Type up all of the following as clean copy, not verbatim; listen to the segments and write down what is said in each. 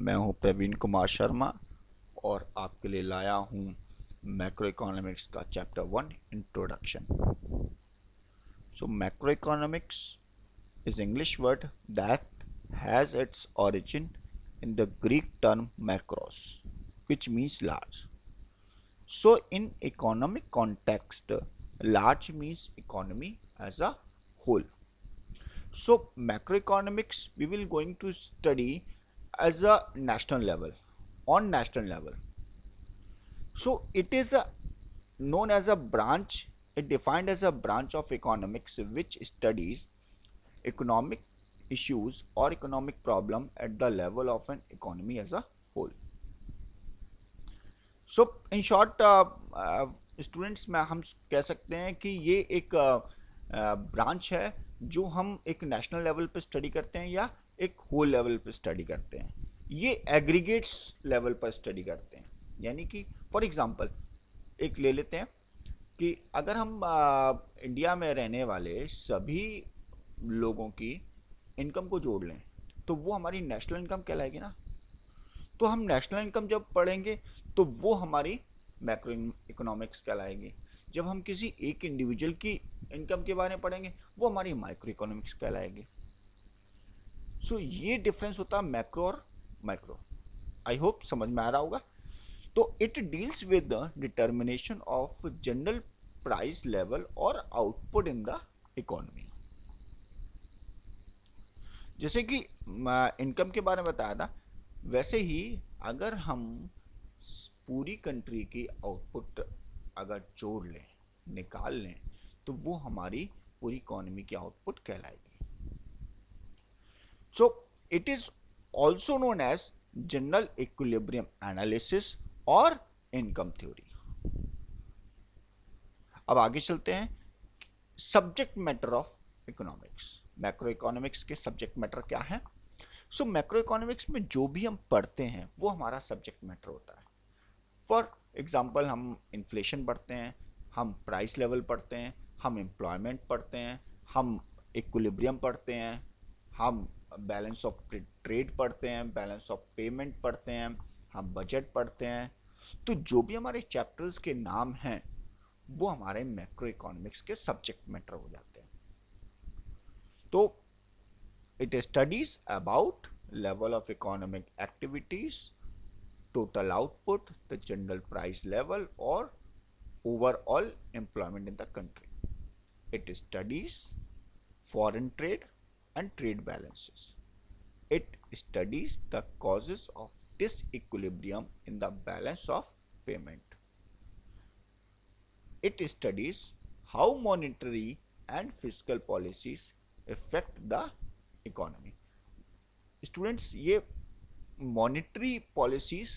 मैं हूं प्रवीण कुमार शर्मा और आपके लिए लाया हूं मैक्रो इकोनॉमिक्स का chapter 1 introduction. Macro economics is English word that has its origin in the Greek term macros, which means large. So in economic context, large means economy as a whole. So macroeconomics we will going to study as a national level, on national level. So it is known as a branch, it defined as a branch of economics which studies economic issues or economic problem at the level of an economy as a whole. So in short, students में हम कह सकते हैं कि ये एक branch है जो हम एक नेशनल लेवल पे स्टडी करते हैं या एक होल लेवल पे स्टडी करते हैं। ये एग्रीगेट्स लेवल पर स्टडी करते हैं, यानी कि फॉर एग्जांपल एक ले लेते हैं कि अगर हम इंडिया में रहने वाले सभी लोगों की इनकम को जोड़ लें तो वो हमारी नेशनल इनकम कहलाएगी ना। तो हम नेशनल इनकम जब पढ़ेंगे तो वो हमारी मैक्रो इकोनॉमिक्स कहलाएगी। जब हम किसी एक इंडिविजुअल की इनकम के बारे में पढ़ेंगे वो हमारी माइक्रो इकोनॉमिक्स कहलाएगी। सो ये डिफरेंस होता है मैक्रो और माइक्रो। आई होप समझ में आ रहा होगा। तो it deals with the determination of general price level और आउटपुट इन द इकोनॉमी। जैसे कि इनकम के बारे में बताया था, वैसे ही अगर हम पूरी कंट्री की आउटपुट अगर जोड़ लें, निकाल लें, तो वो हमारी पूरी इकोनॉमी की आउटपुट कहलाएगी। So it is also known as general equilibrium analysis और इनकम थ्योरी। अब आगे चलते हैं। Subject matter of economics, macroeconomics के सब्जेक्ट मैटर क्या है। सो मैक्रो इकोनॉमिक्स में जो भी हम पढ़ते हैं वो हमारा सब्जेक्ट मैटर होता है। फॉर एग्जांपल हम इन्फ्लेशन पढ़ते हैं, हम प्राइस लेवल पढ़ते हैं, हम एम्प्लॉयमेंट पढ़ते हैं, हम इक्विलिब्रियम पढ़ते हैं, हम बैलेंस ऑफ ट्रेड पढ़ते हैं, बैलेंस ऑफ पेमेंट पढ़ते हैं, हम बजट पढ़ते हैं। तो जो भी हमारे चैप्टर्स के नाम हैं वो हमारे मैक्रो इकोनॉमिक्स के सब्जेक्ट मैटर हो जाते हैं। तो it studies about level of economic activities, total output, the general price level or overall employment in the country. It studies foreign trade and trade balances. It studies the causes of disequilibrium in the balance of payment. It studies how monetary and fiscal policies affect the economy. Students, ये monetary policies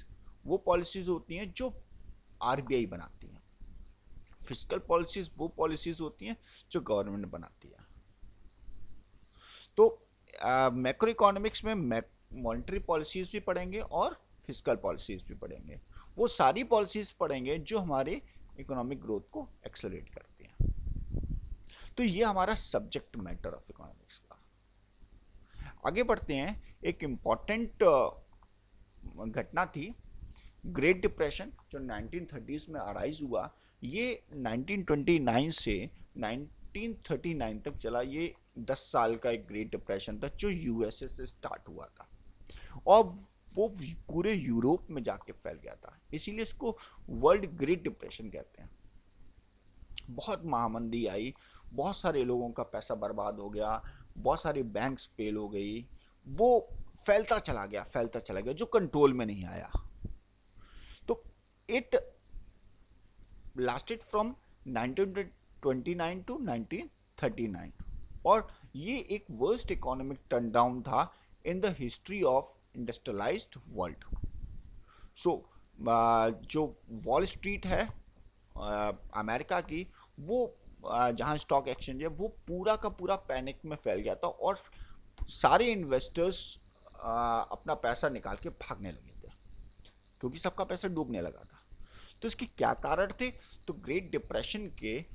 वो policies होती हैं जो RBI बनाती हैं, fiscal policies वो policies होती हैं जो गवर्नमेंट बनाती है। तो मैक्रो इकोनॉमिक्स में मॉनेटरी पॉलिसीज भी पढ़ेंगे और फिस्कल पॉलिसीज भी पढ़ेंगे। वो सारी पॉलिसीज पढ़ेंगे जो हमारे इकोनॉमिक ग्रोथ को एक्सेलरेट करती हैं। तो ये हमारा सब्जेक्ट मैटर ऑफ इकोनॉमिक्स का। आगे बढ़ते हैं। एक इम्पॉर्टेंट घटना थी ग्रेट डिप्रेशन, जो 1930s में अराइज हुआ। ये 1929 से 1939 तक चला। ये 10 साल का एक ग्रेट डिप्रेशन था जो यूएसए से स्टार्ट हुआ था और वो पूरे यूरोप में जाके फैल गया था, इसीलिए इसको वर्ल्ड ग्रेट डिप्रेशन कहते हैं। बहुत महामंदी आई, बहुत सारे लोगों का पैसा बर्बाद हो गया, बहुत सारी बैंक्स फेल हो गई, वो फैलता चला गया जो कंट्रोल में नहीं आया। तो इट लास्टेड फ्रॉम 1929 टू 1939 और ये एक वर्स्ट इकोनॉमिक टर्न डाउन था in the history of industrialised world. So जो वॉल स्ट्रीट है अमेरिका की, वो जहाँ स्टॉक एक्सचेंज है, वो पूरा का पूरा पैनिक में फैल गया था और सारे इन्वेस्टर्स अपना पैसा निकाल के भागने लगे थे क्योंकि सबका पैसा डूबने लगा था। तो इसके क्या कारण थे? तो ग्रेट डिप्रेशन के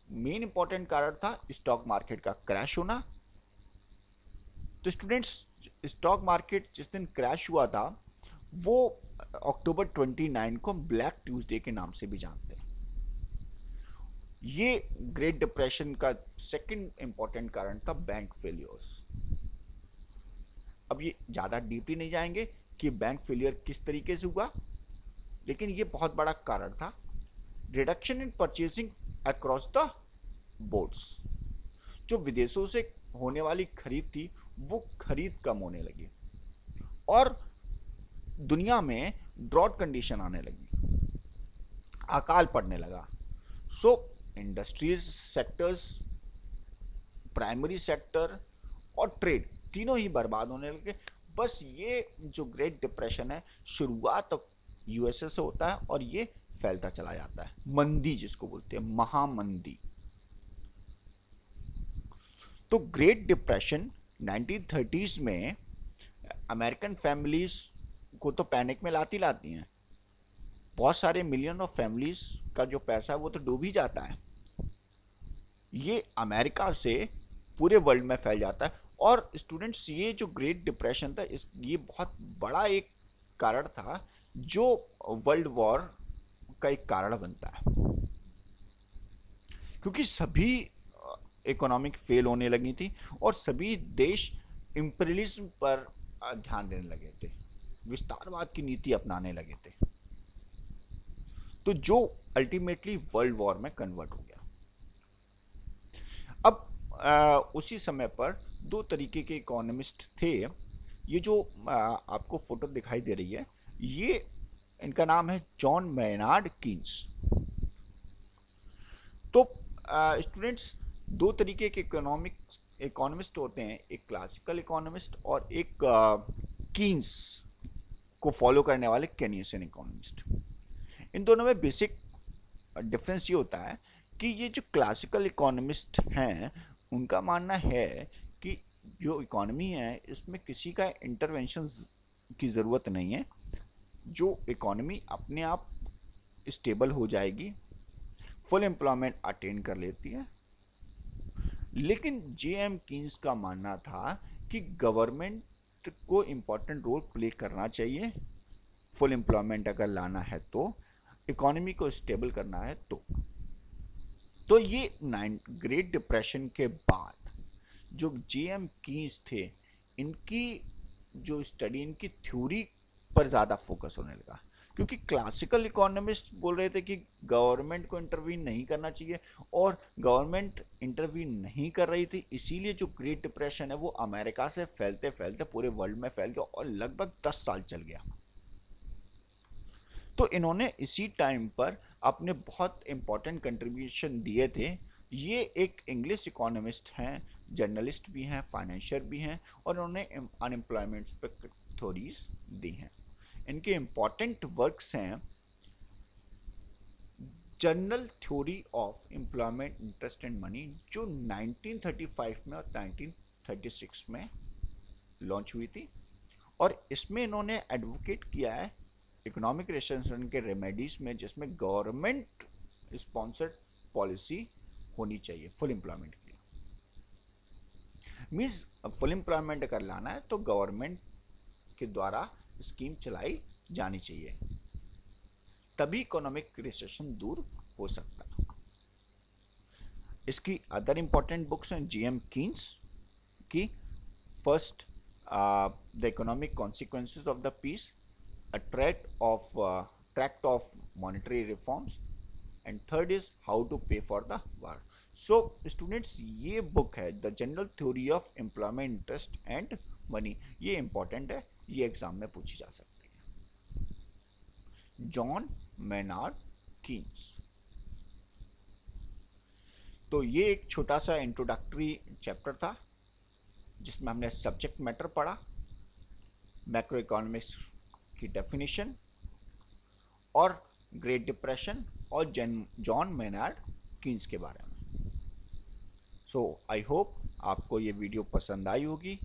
मेन इंपॉर्टेंट कारण था स्टॉक मार्केट का क्रैश होना। तो स्टूडेंट्स, स्टॉक मार्केट जिस दिन क्रैश हुआ था वो अक्टूबर 29 को ब्लैक ट्यूसडे के नाम से भी जानते हैं। ये ग्रेट डिप्रेशन का सेकंड इंपॉर्टेंट कारण था बैंक फेलियर्स। अब ये ज़्यादा डीपली नहीं जाएंगे कि बैंक फेलियर किस तरीके से हुआ, लेकिन ये बहुत बड़ा कारण था। Reduction in purchasing across the boards, जो विदेशों से होने वाली खरीद थी वो खरीद कम होने लगी और दुनिया में ड्रॉट कंडीशन आने लगी, अकाल पड़ने लगा। सो इंडस्ट्रीज सेक्टर्स, प्राइमरी सेक्टर और ट्रेड तीनों ही बर्बाद होने लगे। बस ये जो ग्रेट डिप्रेशन है शुरुआत यूएसए से होता है और ये फैलता चला जाता है, मंदी जिसको बोलते हैं, महामंदी। तो ग्रेट डिप्रेशन 1930s में अमेरिकन फैमिलीज को तो पैनिक में लाती हैं। बहुत सारे मिलियन ऑफ फैमिलीज का जो पैसा है वो तो डूब ही जाता है। ये अमेरिका से पूरे वर्ल्ड में फैल जाता है। और स्टूडेंट्स, ये जो ग्रेट डिप्रेशन था ये बहुत बड़ा एक कारण था जो वर्ल्ड वॉर का एक कारण बनता है, क्योंकि सभी इकोनॉमिक फेल होने लगी थी और सभी देश इंपीरियलिज्म पर ध्यान देने लगे थे, विस्तारवाद की नीति अपनाने लगे थे, तो जो अल्टीमेटली वर्ल्ड वॉर में कन्वर्ट हो गया। अब उसी समय पर दो तरीके के इकोनॉमिस्ट थे। ये जो आपको फोटो दिखाई दे रही है, ये इनका नाम है जॉन मेनार्ड कीन्स। तो स्टूडेंट्स, दो तरीके के इकोनॉमिस्ट होते हैं, एक क्लासिकल इकोनॉमिस्ट और एक कीन्स को फॉलो करने वाले केनियन इकोनॉमिस्ट। इन दोनों में बेसिक डिफरेंस ये होता है कि ये जो क्लासिकल इकोनॉमिस्ट हैं उनका मानना है कि जो इकोनॉमी है इसमें किसी का इंटरवेंशन की ज़रूरत नहीं है, जो इकोनॉमी अपने आप स्टेबल हो जाएगी, फुल एम्प्लॉयमेंट अटेन कर लेती है। लेकिन जे.एम. कीन्स का मानना था कि गवर्नमेंट को इम्पोर्टेंट रोल प्ले करना चाहिए, फुल एम्प्लॉयमेंट अगर लाना है तो, इकोनॉमी को स्टेबल करना है तो ये ग्रेट डिप्रेशन के बाद जो जे.एम. कीन्स थे, इनकी जो स्टडी, इनकी थ्योरी पर ज़्यादा फोकस होने लगा, क्योंकि क्लासिकल इकोनॉमिस्ट बोल रहे थे कि गवर्नमेंट को इंटरवीन नहीं करना चाहिए और गवर्नमेंट इंटरवीन नहीं कर रही थी, इसीलिए जो ग्रेट डिप्रेशन है वो अमेरिका से फैलते फैलते पूरे वर्ल्ड में फैल गया और लगभग 10 साल चल गया। तो इन्होंने इसी टाइम पर अपने बहुत इंपॉर्टेंट कंट्रीब्यूशन दिए थे। ये एक इंग्लिश इकोनॉमिस्ट हैं, जर्नलिस्ट भी हैं, फाइनेंशियर भी हैं और इन्होंने अनएम्प्लॉयमेंट पर थ्योरीज दी हैं। इनके इम्पॉर्टेंट वर्क्स हैं general theory of employment, interest and money, जो 1935 में और 1936 में लॉन्च हुई थी और इसमें इन्होंने एडवोकेट किया है इकोनॉमिक रिसेशन के रेमेडीज में, जिसमें गवर्नमेंट स्पॉन्सर्ड पॉलिसी होनी चाहिए फुल एम्प्लॉयमेंट की। मीन्स फुल एम्प्लॉयमेंट अगर लाना है तो गवर्नमेंट के द्वारा स्कीम चलाई जानी चाहिए, तभी इकोनॉमिक रिसेशन दूर हो सकता है। इसकी अदर इंपॉर्टेंट बुक्स हैं जे.एम. कीन्स की, first the economic consequences of the peace, a tract of monetary reforms, and third is how to pay for the war. So students, ये बुक है the general theory of employment, interest and money, ये important है, ये exam में पूछी जा सकती है। John Maynard Keynes. तो ये एक छोटा सा इंट्रोडक्टरी चैप्टर था जिसमें हमने सब्जेक्ट मैटर पढ़ा, मैक्रो इकोनॉमिक्स की डेफिनेशन और ग्रेट डिप्रेशन और जॉन मेनार्ड कीन्स के बारे में। सो आई होप आपको ये वीडियो पसंद आई होगी।